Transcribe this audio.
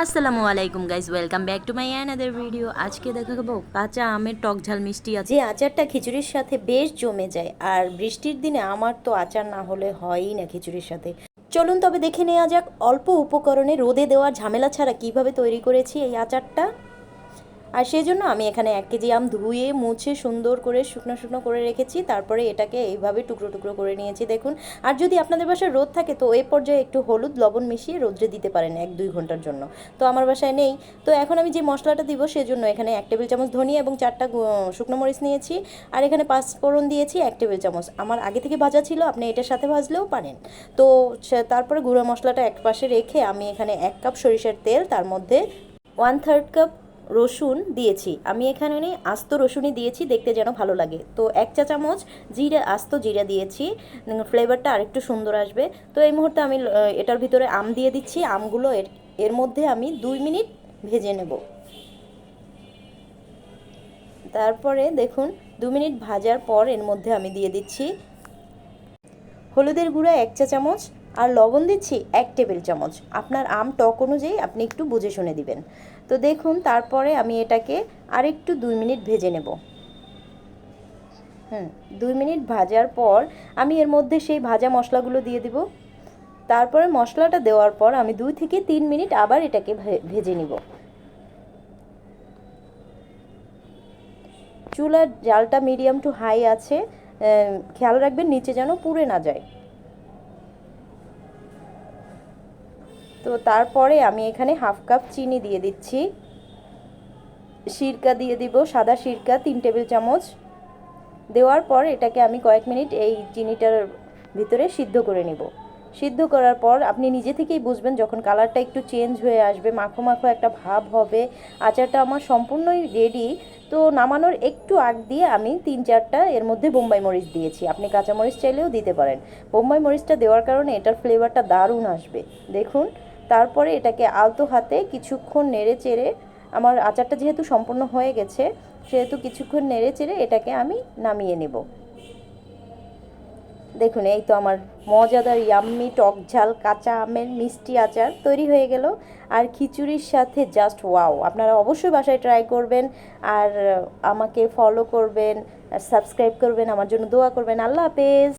আসসালামু আলাইকুম guys, welcome back to my another video. আজকে দেখাবো কাঁচা আমের টক ঝাল মিষ্টি আচার। যে আচারটা খিচুড়ির সাথে বেশ জমে যায়, আর বৃষ্টির দিনে আমার তো আচার না হলে হয়ই না খিচুড়ির সাথে। চলুন তবে দেখে নেওয়া যাক অল্প উপকরণে রোদে দেওয়ার ঝামেলা ছাড়া কিভাবে তৈরি করেছি এই আচারটা। আর সেই জন্য আমি এখানে 1 কেজি আম ধুয়ে মুছে সুন্দর করে শুকনো শুকনো করে রেখেছি, তারপরে এটাকে এইভাবে টুকরো টুকরো করে নিয়েছি দেখুন। আর যদি আপনাদের বাসায় রোদ থাকে তো এই পর্যায়ে একটু হলুদ লবণ মিশিয়ে রোদ্রে দিতে পারেন 1-2 ঘন্টার জন্য। তো আমার বাসায় নেই। তো এখন আমি যে মশলাটা দিব সেজন্য এখানে 1 টেবিল চামচ ধনিয়া এবং 4টা শুকনো মরিচ নিয়েছি। আর এখানে 5 ফোড়ন দিয়েছি 1 টেবিল চামচ। আমার আগে থেকে ভাজা ছিল, আপনি এটার সাথে ভাজলেও পারেন। তো তারপরে গুঁড়ো মশলাটা এক পাশে রেখে আমি এখানে 1 কাপ সরিষার তেল, তার মধ্যে 1/3 কাপ রসুন দিয়েছি। আমি এখানে আস্ত রসুনই দিয়েছি, দেখতে যেন ভালো লাগে। তো 1 চা চামচ জিরা, আস্ত জিরা দিয়েছি, ফ্লেভারটা আরেকটু সুন্দর আসবে। তো এই মুহূর্তে আমি এটার ভিতরে আম দিয়ে দিচ্ছি। আমগুলো এর মধ্যে আমি 2 মিনিট ভেজে নেব। তারপরে দেখুন 2 মিনিট ভাজার পর এর মধ্যে আমি দিয়ে দিচ্ছি হলুদের গুঁড়া 1 চা চামচ, আর লবণ দিচ্ছি 1 টেবিল চামচ। আপনার আম টক অনুযায়ী আপনি একটু বুঝে শুনে দিবেন। তো দেখুন তারপরে আমি এটাকে আরেকটু 2 মিনিট ভেজে নেব। 2 মিনিট ভাজার পর আমি এর মধ্যে সেই ভাজা মশলাগুলো দিয়ে দিব। তারপরে মশলাটা দেওয়ার পর আমি 2 থেকে 3 মিনিট আবার এটাকে ভেজে নিব। চুলার জালটা মিডিয়াম টু হাই আছে, খেয়াল রাখবেন নিচে যেন পুড়ে না যায়। তো তারপরে আমি এখানে 1/2 কাপ চিনি দিয়ে দিচ্ছি। সিরকা দিয়ে দিব, সাদা সিরকা 3 টেবিল চামচ। দেওয়ার পর এটাকে আমি কয়েক মিনিট এই চিনিটার ভিতরে সিদ্ধ করে নিব। সিদ্ধ করার পর আপনি নিজে থেকেই বুঝবেন যখন কালারটা একটু চেঞ্জ হয়ে আসবে, মাখো মাখো একটা ভাব হবে। আচারটা আমার সম্পূর্ণই রেডি। তো নামানোর একটু আগ দিয়ে আমি 3-4টা এর মধ্যে বোম্বাই মরিচ দিয়েছি, আপনি কাঁচামরিচ চাইলেও দিতে পারেন। বোম্বাই মরিচটা দেওয়ার কারণে এটার ফ্লেভারটা দারুণ আসবে দেখুন। তারপরে এটাকে আলতো হাতে কিছুক্ষণ নেড়ে চেড়ে, আমার আচারটা যেহেতু সম্পূর্ণ হয়ে গেছে সেহেতু কিছুক্ষণ নেড়ে চেড়ে এটাকে আমি নামিয়ে নেব। দেখুন এই তো আমার মজাদার ইয়াম্মি টক ঝাল কাঁচা আমের মিষ্টি আচার তৈরি হয়ে গেল। আর খিচুড়ির সাথে জাস্ট ওয়াও! আপনারা অবশ্যই বাসায় ট্রাই করবেন। আর আমাকে ফলো করবেন, সাবস্ক্রাইব করবেন, আমার জন্য দোয়া করবেন। আল্লাহ হাফেজ।